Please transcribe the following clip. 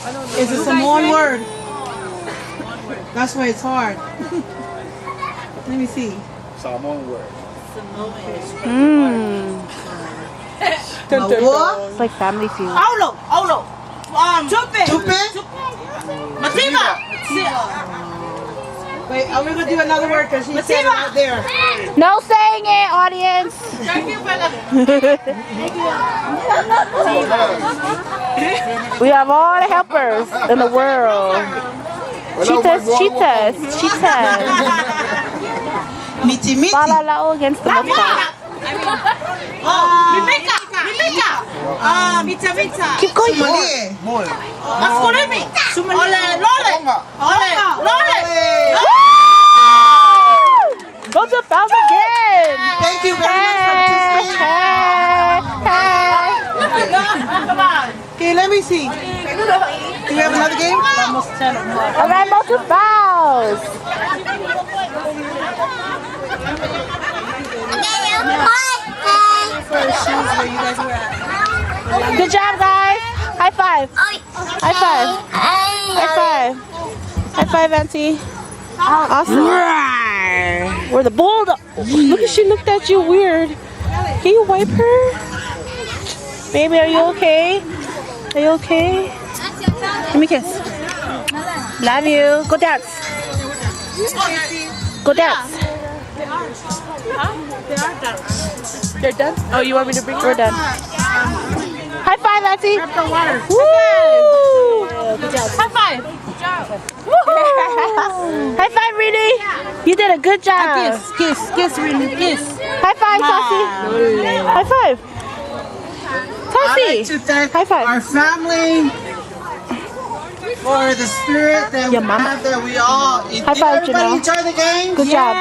It's a Samoan word. That's why it's hard. Let me see. Samoan word. What? It's like Family Feud. Aulo. Chupe. Masiba. Wait, I'm gonna do another word because she said it right there. No saying it, audience. We have all the helpers in the world. Cheetahs. Miti. FAALAULAU against the Mosca. Mimika. Mita. Keep going. More. Masculini. Lole. Go to fouls again. Thank you very much for participating. Come on. Okay, let me see. Do we have another game? All right, go to fouls. Good job, guys. High five. High five. High five. High five, Auntie. Awesome. We're the bulldog. Look at she looked at you weird. Can you wipe her? Baby, are you okay? Are you okay? Let me kiss. Love you. Go dance. Go dance. They're done? Oh, you want me to bring? We're done. High five, Auntie. Woo! High five. High five, Rini. You did a good job. Kiss, Rini, kiss. High five, Saucy. High five. Saucy. I'd like to thank High five. our family for the spirit that we Your mama. have, that we all High five, everybody Janelle. enjoy the game. Good job.